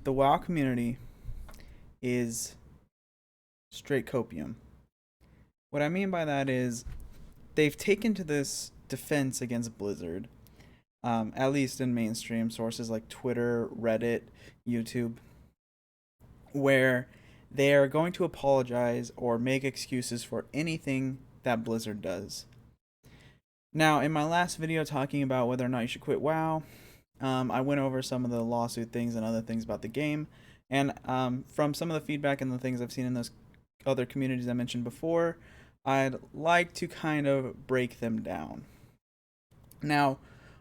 the WoW community is straight copium. What I mean by that is they've taken to this defense against Blizzard, at least in mainstream sources like Twitter, Reddit, YouTube, where they are going to apologize or make excuses for anything that Blizzard does. Now, in my last video talking about whether or not you should quit WoW, I went over some of the lawsuit things and other things about the game, and from some of the feedback and the things I've seen in those other communities I mentioned before, I'd like to kind of break them down. Now,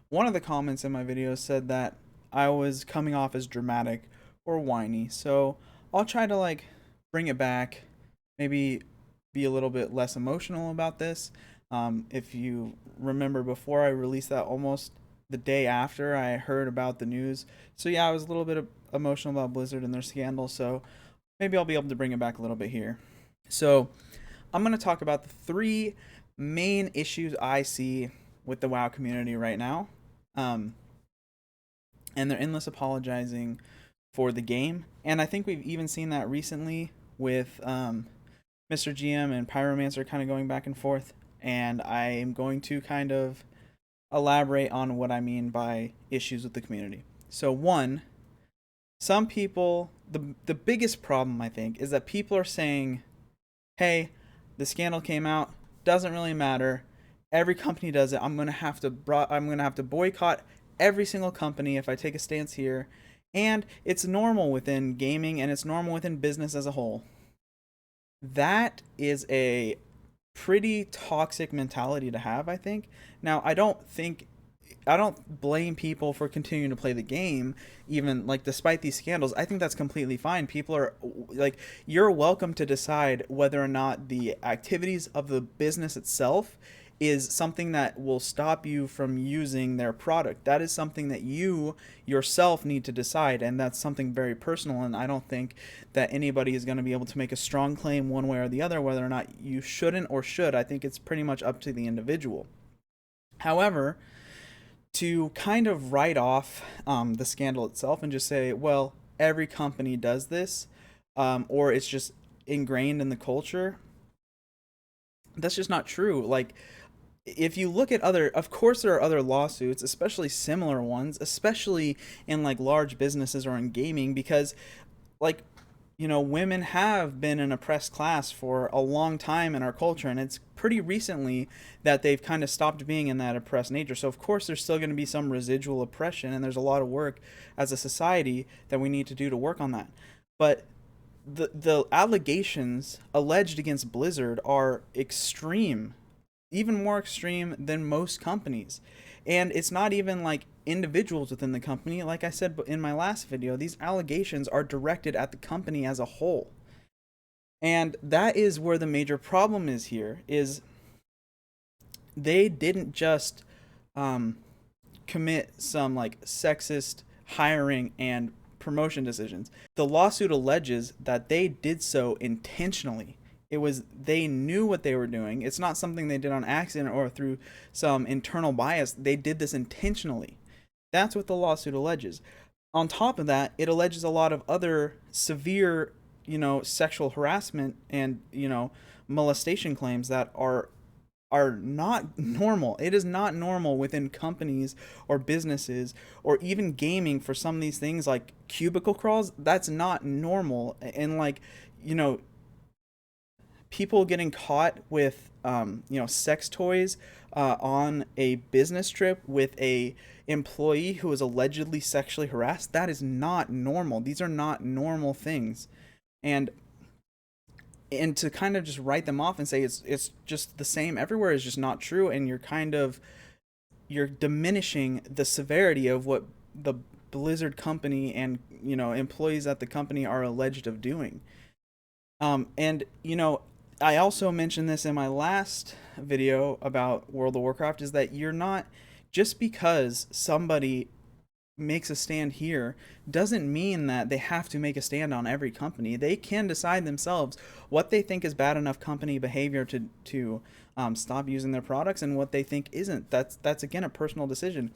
one of the comments in my video said that I was coming off as dramatic or whiny, so I'll try to bring it back, maybe be a little bit less emotional about this. If you remember, before I released that, almost the day after I heard about the news, so yeah, I was a little bit emotional about Blizzard and their scandal, so maybe I'll be able to bring it back a little bit here. So I'm going to talk about the three main issues I see with the WoW community right now, and they're endless apologizing for the game, and I think we've even seen that recently with Mr. GM and Pyromancer kind of going back and forth, and I am going to kind of elaborate on what I mean by issues with the community. So one, some people, the biggest problem I think is that people are saying, hey, the scandal came out, doesn't really matter, every company does it, I'm gonna have to boycott every single company if I take a stance here, and it's normal within gaming and it's normal within business as a whole. That is a pretty toxic mentality to have, I think. Now, I don't blame people for continuing to play the game, even despite these scandals. I think that's completely fine. People are you're welcome to decide whether or not the activities of the business itself is something that will stop you from using their product. That is something that you yourself need to decide, and that's something very personal, and I don't think that anybody is going to be able to make a strong claim one way or the other whether or not you shouldn't or should. I think it's pretty much up to the individual. However, to kind of write off the scandal itself and just say, well, every company does this, or it's just ingrained in the culture, that's just not true. If you look at of course there are other lawsuits, especially similar ones, especially in large businesses or in gaming, because women have been an oppressed class for a long time in our culture, and it's pretty recently that they've kind of stopped being in that oppressed nature. So of course there's still going to be some residual oppression, and there's a lot of work as a society that we need to do to work on that. But the allegations alleged against Blizzard are extreme, even more extreme than most companies. And it's not even individuals within the company. Like I said in my last video, these allegations are directed at the company as a whole. And that is where the major problem is here, is they didn't just commit some sexist hiring and promotion decisions. The lawsuit alleges that they did so intentionally. They knew what they were doing. It's not something they did on accident or through some internal bias. They did this intentionally. That's what the lawsuit alleges. On top of that, it alleges a lot of other severe, sexual harassment and, molestation claims that are not normal. It is not normal within companies or businesses or even gaming for some of these things like cubicle crawls. That's not normal. And people getting caught with sex toys on a business trip with a employee who was allegedly sexually harassed, that is not normal. These are not normal things. And to kind of just write them off and say it's just the same everywhere is just not true, and you're diminishing the severity of what the Blizzard company and employees at the company are alleged of doing. And I also mentioned this in my last video about World of Warcraft, is that you're not, just because somebody makes a stand here doesn't mean that they have to make a stand on every company. They can decide themselves what they think is bad enough company behavior to stop using their products, and what they think isn't. That's again a personal decision.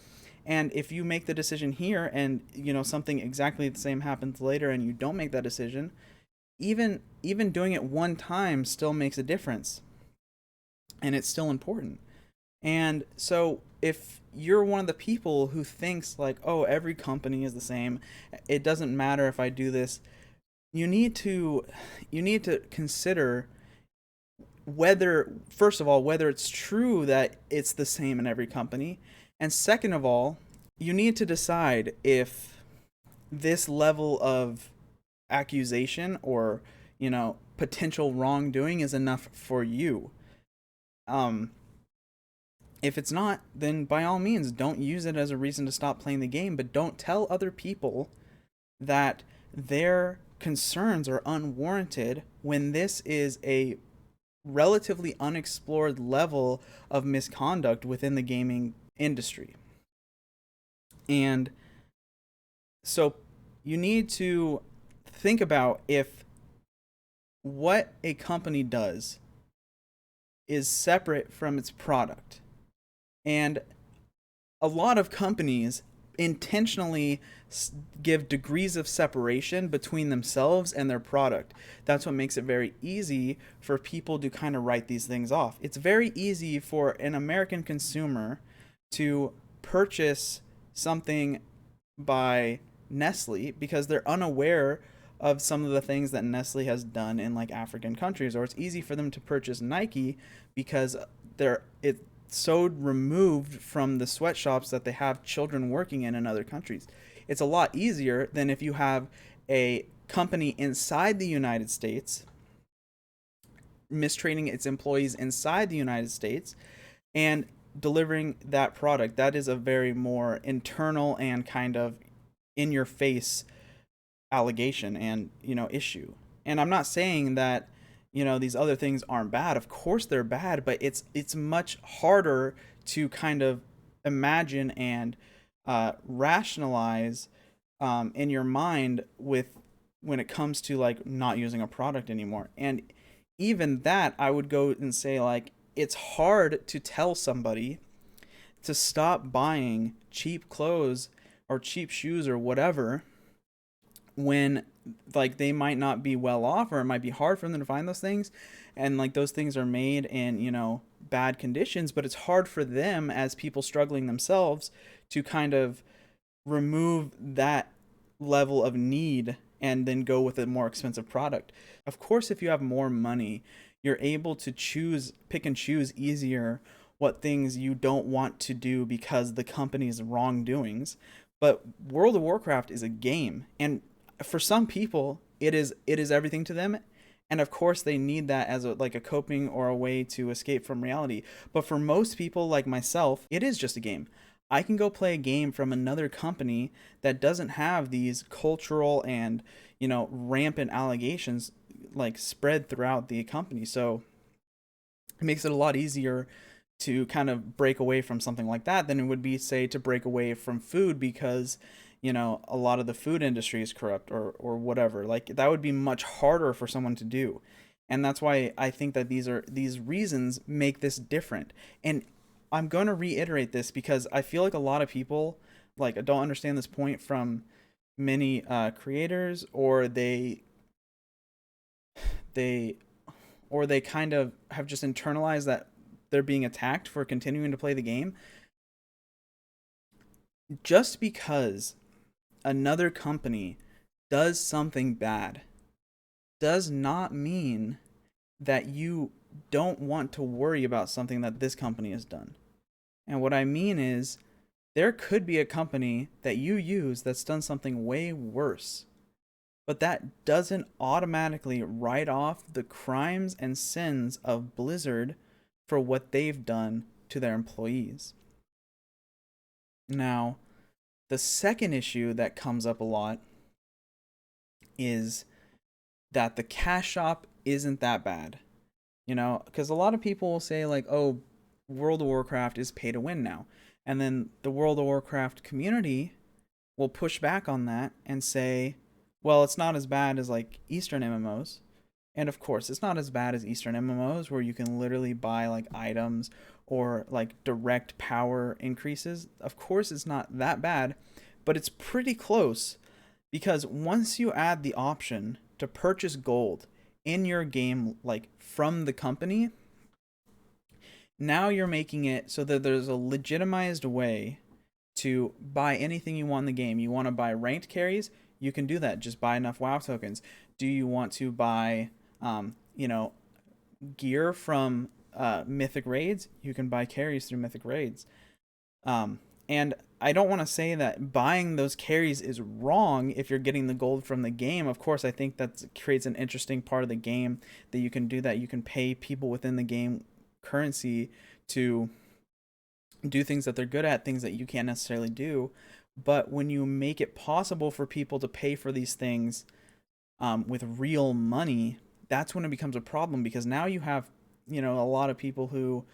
And if you make the decision here and, something exactly the same happens later and you don't make that decision, even doing it one time still makes a difference, and it's still important. And so if you're one of the people who thinks like, oh, every company is the same, it doesn't matter if I do this, you need to consider whether, first of all, whether it's true that it's the same in every company, and second of all, you need to decide if this level of accusation or, potential wrongdoing is enough for you. um if it's not, then by all means don't use it as a reason to stop playing the game, but don't tell other people that their concerns are unwarranted when this is a relatively unexplored level of misconduct within the gaming industry. And so you need to think about if what a company does is separate from its product. And a lot of companies intentionally give degrees of separation between themselves and their product. That's what makes it very easy for people to kind of write these things off. It's very easy for an American consumer to purchase something by Nestle because they're unaware of some of the things that Nestle has done in like African countries, or it's easy for them to purchase Nike because it's so removed from the sweatshops that they have children working in other countries. It's a lot easier than if you have a company inside the United States mistreating its employees inside the United States and delivering that product. That is a very more internal and kind of in your face allegation and, issue. And I'm not saying that, these other things aren't bad. Of course they're bad, but it's much harder to kind of imagine and rationalize in your mind when it comes to like not using a product anymore. And even that, I would go and say like it's hard to tell somebody to stop buying cheap clothes or cheap shoes or whatever when like they might not be well off, or it might be hard for them to find those things, and like those things are made in bad conditions, but it's hard for them as people struggling themselves to kind of remove that level of need and then go with a more expensive product. Of course, if you have more money, you're able to pick and choose easier what things you don't want to do because the company's wrongdoings. But World of Warcraft is a game, and for some people it is everything to them, and of course they need that as a coping or a way to escape from reality. But for most people like myself, it is just a game. I can go play a game from another company that doesn't have these cultural and rampant allegations like spread throughout the company. So it makes it a lot easier to kind of break away from something like that than it would be, say, to break away from food because a lot of the food industry is corrupt or whatever. Like that would be much harder for someone to do. And that's why I think that these reasons make this different. And I'm going to reiterate this because I feel like a lot of people like don't understand this point from many creators, or they kind of have just internalized that they're being attacked for continuing to play the game. Just because another company does something bad does not mean that you don't want to worry about something that this company has done. And what I mean is, there could be a company that you use that's done something way worse, but that doesn't automatically write off the crimes and sins of Blizzard for what they've done to their employees. Now, the second issue that comes up a lot is that the cash shop isn't that bad. Because a lot of people will say like, oh, World of Warcraft is pay to win now. And then the World of Warcraft community will push back on that and say, well, it's not as bad as like Eastern MMOs. And of course, it's not as bad as Eastern MMOs where you can literally buy like items or like direct power increases. Of course, it's not that bad, but it's pretty close because once you add the option to purchase gold in your game, like from the company, now you're making it so that there's a legitimized way to buy anything you want in the game. You want to buy ranked carries, you can do that. Just buy enough WoW tokens. Do you want to buy, you know, gear from mythic raids? You can buy carries through mythic raids. And I don't want to say that buying those carries is wrong if you're getting the gold from the game. Of course, I think that creates an interesting part of the game that you can do that. You can pay people within the game currency to do things that they're good at, things that you can't necessarily do. But when you make it possible for people to pay for these things with real money, that's when it becomes a problem because now you have, a lot of people who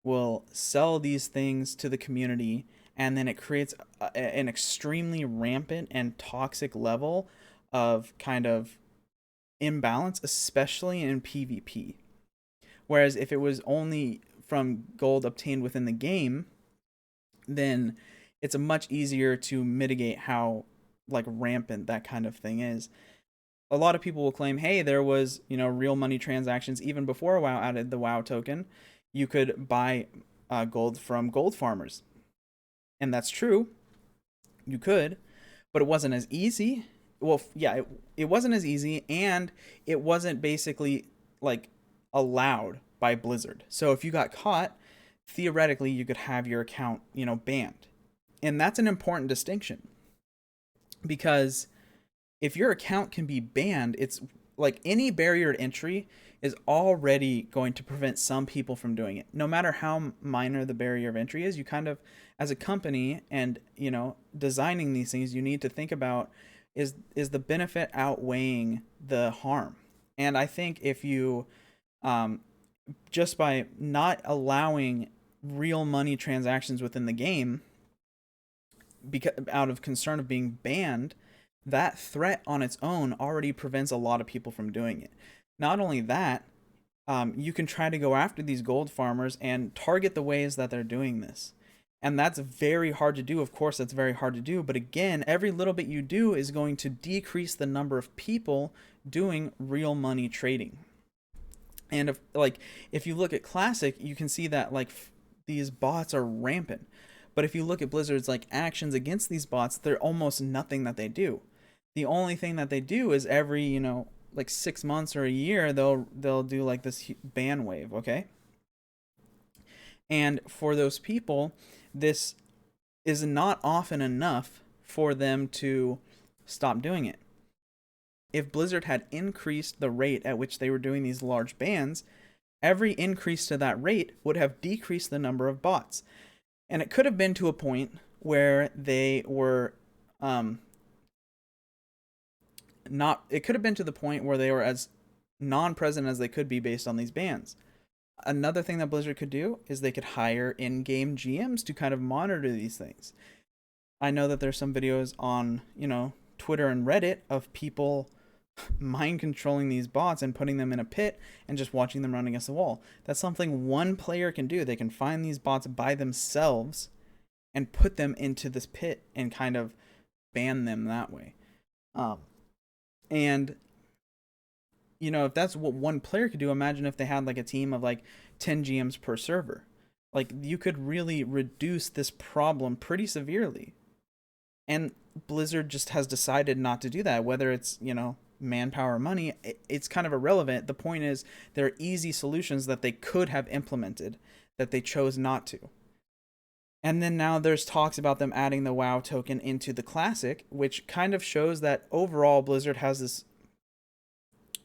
will sell these things to the community, and then it creates an extremely rampant and toxic level of kind of imbalance, especially in PvP. Whereas if it was only from gold obtained within the game, then it's a much easier to mitigate how like rampant that kind of thing is. A lot of people will claim, hey, there was, real money transactions even before WoW added the WoW token. You could buy gold from gold farmers. And that's true. You could, but it wasn't as easy. Well, yeah, it wasn't as easy, and it wasn't basically like allowed by Blizzard. So if you got caught, theoretically you could have your account, banned. And that's an important distinction because if your account can be banned, it's like any barrier to entry is already going to prevent some people from doing it. No matter how minor the barrier of entry is, you kind of, as a company and, designing these things, you need to think about is the benefit outweighing the harm? And I think if you, just by not allowing real money transactions within the game, because out of concern of being banned, that threat on its own already prevents a lot of people from doing it. Not only that, you can try to go after these gold farmers and target the ways that they're doing this. And that's very hard to do. Of course, that's very hard to do. But again, every little bit you do is going to decrease the number of people doing real money trading. And if you look at Classic, you can see that these bots are rampant. But if you look at Blizzard's actions against these bots, they're almost nothing that they do. The only thing that they do is every 6 months or a year they'll do this ban wave, okay? And for those people, this is not often enough for them to stop doing it. If Blizzard had increased the rate at which they were doing these large bans, every increase to that rate would have decreased the number of bots. And it could have been to a point where they were it could have been to the point where they were as non-present as they could be based on these bans. Another thing that Blizzard could do is they could hire in-game GMs to kind of monitor these things. I know that there's some videos on, Twitter and Reddit of people mind controlling these bots and putting them in a pit and just watching them run against the wall. That's something one player can do. They can find these bots by themselves and put them into this pit and kind of ban them that way. And if that's what one player could do, imagine if they had a team of 10 GMs per server. You could really reduce this problem pretty severely. And Blizzard just has decided not to do that, whether it's, manpower or money, it's kind of irrelevant. The point is there are easy solutions that they could have implemented that they chose not to. And then now there's talks about them adding the WoW token into the Classic, which kind of shows that overall Blizzard has this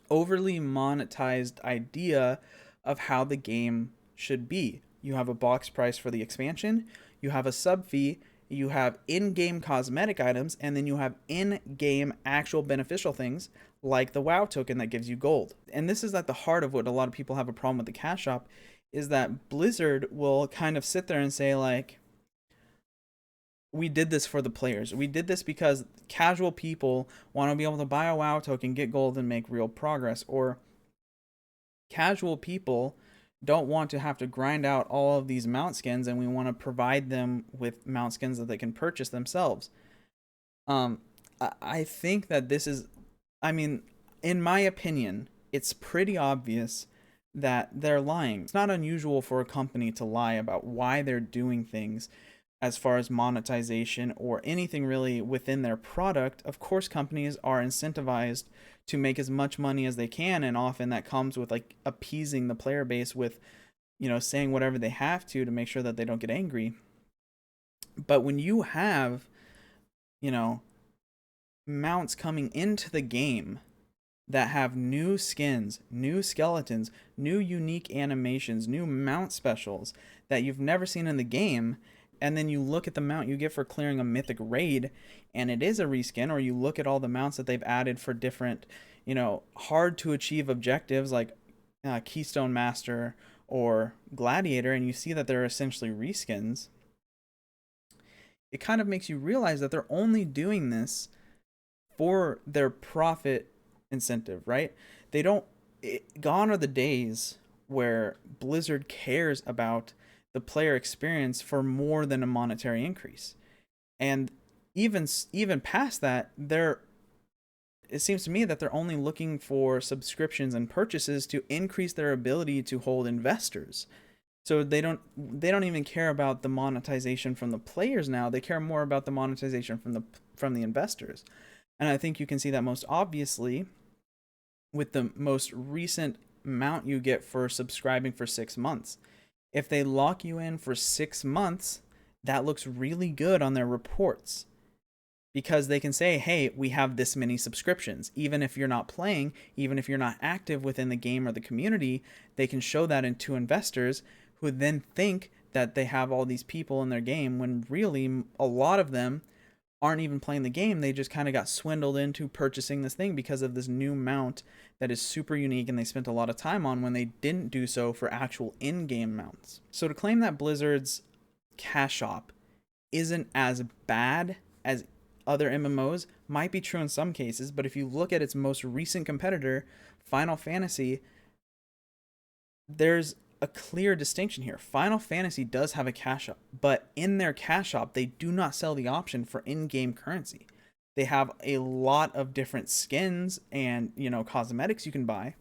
overly monetized idea of how the game should be. You have a box price for the expansion, you have a sub fee, you have in-game cosmetic items, and then you have in-game actual beneficial things like the WoW token that gives you gold. And this is at the heart of what a lot of people have a problem with the cash shop, is that Blizzard will kind of sit there and say we did this for the players. We did this because casual people want to be able to buy a WoW token, get gold, and make real progress. Or Casual people don't want to have to grind out all of these mount skins, and we want to provide them with mount skins that they can purchase themselves. Um, I think that this is, I mean, in my opinion, it's pretty obvious that they're lying. It's not unusual for a company to lie about why they're doing things as far as monetization or anything really within their product. Of course, companies are incentivized to make as much money as they can, and often that comes with like appeasing the player base with, saying whatever they have to make sure that they don't get angry. But when you have, you know, mounts coming into the game that have new skins, new skeletons, new unique animations, new mount specials that you've never seen in the game, and then you look at the mount you get for clearing a mythic raid and it is a reskin, or you look at all the mounts that they've added for different, hard to achieve objectives like Keystone Master or Gladiator, and you see that they're essentially reskins, it kind of makes you realize that they're only doing this for their profit incentive, right? They don't, gone are the days where Blizzard cares about the player experience for more than a monetary increase. And even past that, it seems to me that they're only looking for subscriptions and purchases to increase their ability to hold investors. So they don't even care about the monetization from the players now. They care more about the monetization from the investors. And I think you can see that most obviously with the most recent mount you get for subscribing for 6 months. If they lock you in for 6 months, that looks really good on their reports, because they can say, hey, we have this many subscriptions. Even if you're not playing, even if you're not active within the game or the community, they can show that to investors, who then think that they have all these people in their game, when really a lot of them aren't even playing the game. They just kind of got swindled into purchasing this thing because of this new mount that is super unique and they spent a lot of time on, when they didn't do so for actual in-game mounts. So to claim that Blizzard's cash shop isn't as bad as other MMOs might be true in some cases, but if you look at its most recent competitor, Final Fantasy, there's a clear distinction here. Final Fantasy does have a cash shop, but in their cash shop, they do not sell the option for in-game currency. They have a lot of different skins and, cosmetics you can buy,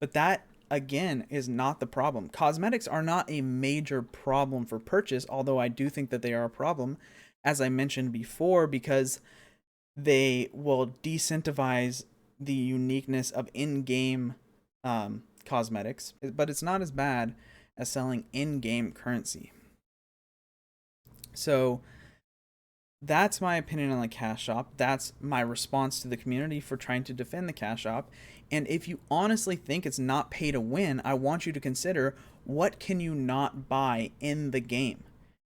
but that, again, is not the problem. Cosmetics are not a major problem for purchase, although I do think that they are a problem, as I mentioned before, because they will disincentivize the uniqueness of in-game cosmetics, but it's not as bad as selling in-game currency. So that's my opinion on the cash shop. That's my response to the community for trying to defend the cash shop. And if you honestly think it's not pay to win, I want you to consider, what can you not buy in the game?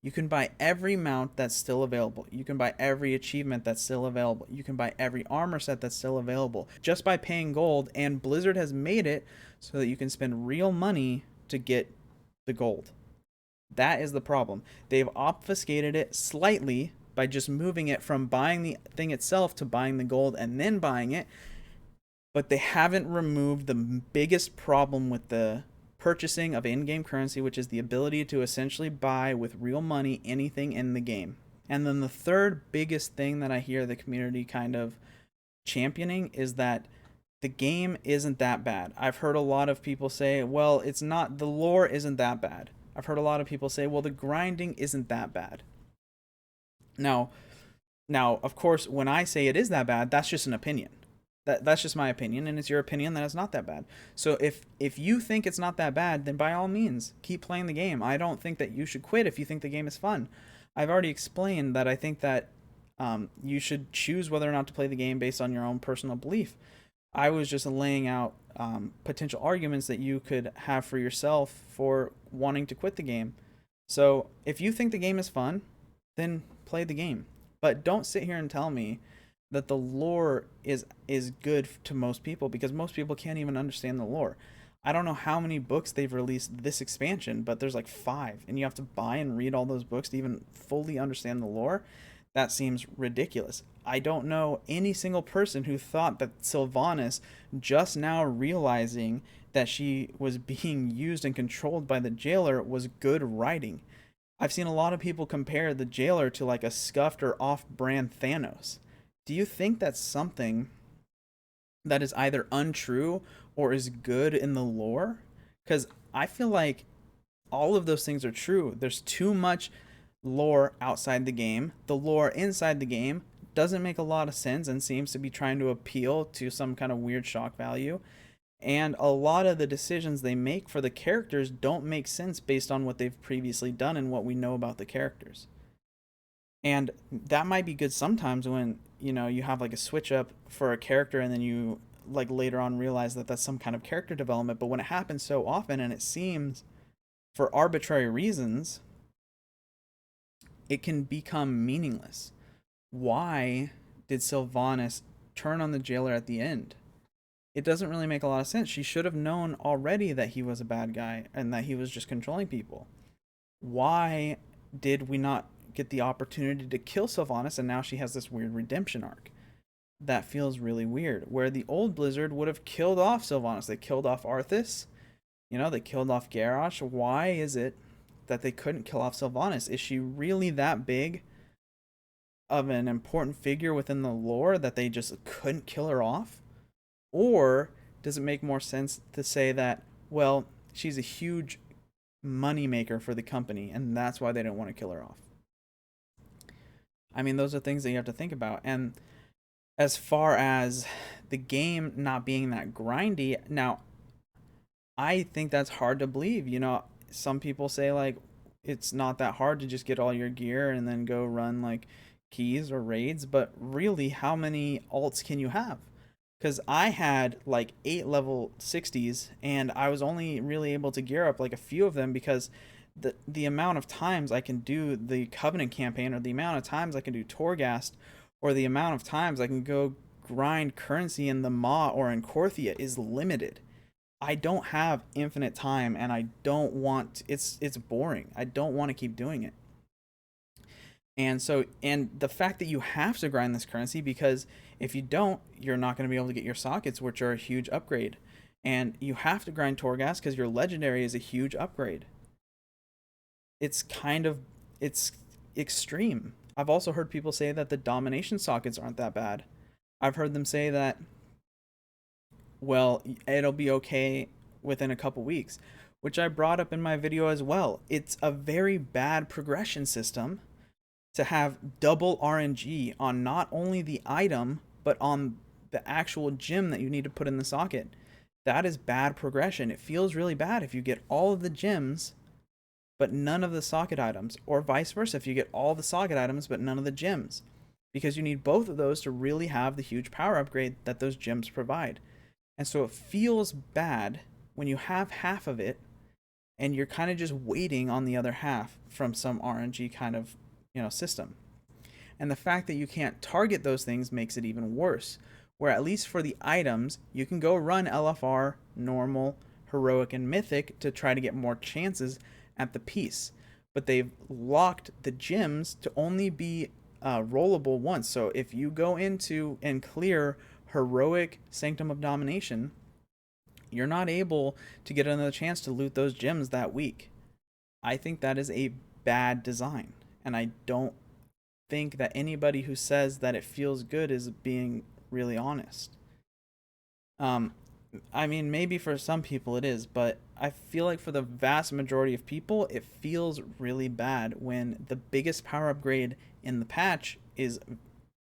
You can buy every mount that's still available. You can buy every achievement that's still available. You can buy every armor set that's still available just by paying gold, and Blizzard has made it so that you can spend real money to get the gold. That is the problem. They've obfuscated it slightly by just moving it from buying the thing itself to buying the gold and then buying it, but they haven't removed the biggest problem with the purchasing of in-game currency, which is the ability to essentially buy with real money anything in the game. And then the third biggest thing that I hear the community kind of championing is that the game isn't that bad. I've heard a lot of people say, well, it's not, the lore isn't that bad. I've heard a lot of people say, well, the grinding isn't that bad. Now, of course, when I say it is that bad, that's just an opinion. That's just my opinion, and it's your opinion that it's not that bad. So if you think it's not that bad, then by all means, keep playing the game. I don't think that you should quit if you think the game is fun. I've already explained that I think that you should choose whether or not to play the game based on your own personal belief. I was just laying out potential arguments that you could have for yourself for wanting to quit the game. So if you think the game is fun, then play the game. But don't sit here and tell me that the lore is good to most people, because most people can't even understand the lore. I don't know how many books they've released this expansion, but there's like 5, and you have to buy and read all those books to even fully understand the lore. That seems ridiculous. I don't know any single person who thought that Sylvanas, just now realizing that she was being used and controlled by the jailer was good writing. I've seen a lot of people compare the jailer to like a scuffed or off-brand Thanos. Do you think that's something that is either untrue or is good in the lore? Because I feel like all of those things are true. There's too much lore outside the game. The lore inside the game doesn't make a lot of sense and seems to be trying to appeal to some kind of weird shock value. And a lot of the decisions they make for the characters don't make sense based on what they've previously done and what we know about the characters. And that might be good sometimes when, you have like a switch up for a character and then you like later on realize that that's some kind of character development. But when it happens so often and it seems for arbitrary reasons, it can become meaningless. Why did Sylvanas turn on the jailer at the end? It doesn't really make a lot of sense. She should have known already that he was a bad guy and that he was just controlling people. Why did we not get the opportunity to kill Sylvanas and now she has this weird redemption arc? That feels really weird. Where the old Blizzard would have killed off Sylvanas. They killed off Arthas. They killed off Garrosh. Why is it that they couldn't kill off Sylvanas? Is she really that big of an important figure within the lore that they just couldn't kill her off? Or does it make more sense to say that, well, she's a huge money maker for the company and that's why they didn't want to kill her off? I mean, those are things that you have to think about. And as far as the game not being that grindy, now, I think that's hard to believe. Some people say, like, it's not that hard to just get all your gear and then go run, like, keys or raids. But really, how many alts can you have? Because I had, like, 8 level 60s, and I was only really able to gear up, like, a few of them because the amount of times I can do the Covenant campaign, or the amount of times I can do Torghast, or the amount of times I can go grind currency in the Maw or in Korthia is limited. I don't have infinite time, and I don't want it's boring. I don't want to keep doing it. And the fact that you have to grind this currency, because if you don't, you're not going to be able to get your sockets, which are a huge upgrade. And you have to grind Torghast because your legendary is a huge upgrade. It's extreme. I've also heard people say that the domination sockets aren't that bad. I've heard them say that, well, it'll be okay within a couple weeks, which I brought up in my video as well. It's a very bad progression system to have double RNG on not only the item, but on the actual gem that you need to put in the socket. That is bad progression. It feels really bad if you get all of the gems, but none of the socket items, or vice versa, if you get all the socket items, but none of the gems, because you need both of those to really have the huge power upgrade that those gems provide. And so it feels bad when you have half of it and you're kind of just waiting on the other half from some RNG kind of, system. And the fact that you can't target those things makes it even worse, where at least for the items, you can go run LFR, normal, heroic, and mythic to try to get more chances at the piece. But they've locked the gems to only be rollable once. So if you go into and clear heroic Sanctum of Domination, you're not able to get another chance to loot those gems that week. I think that is a bad design, and I don't think that anybody who says that it feels good is being really honest. I mean, maybe for some people it is, but I feel like for the vast majority of people, it feels really bad when the biggest power upgrade in the patch is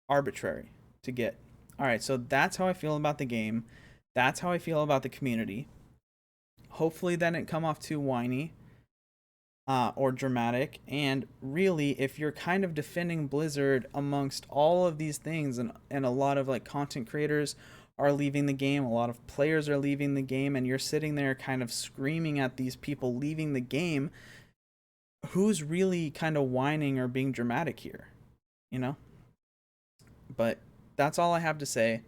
arbitrary to get. Alright, so that's how I feel about the game. That's how I feel about the community. Hopefully that didn't come off too whiny or dramatic. And really, if you're kind of defending Blizzard amongst all of these things, and a lot of like content creators are leaving the game, a lot of players are leaving the game, and you're sitting there kind of screaming at these people leaving the game, who's really kind of whining or being dramatic here? But that's all I have to say.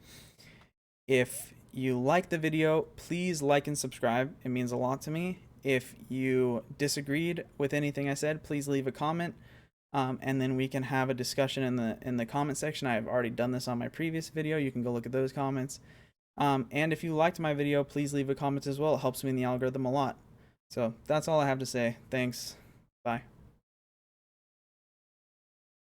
If you like the video, please like and subscribe. It means a lot to me. If you disagreed with anything I said, please leave a comment, and then we can have a discussion in the comment section. I've already done this on my previous video. You can go look at those comments. And if you liked my video, please leave a comment as well. It helps me in the algorithm a lot. So that's all I have to say. Thanks. Bye.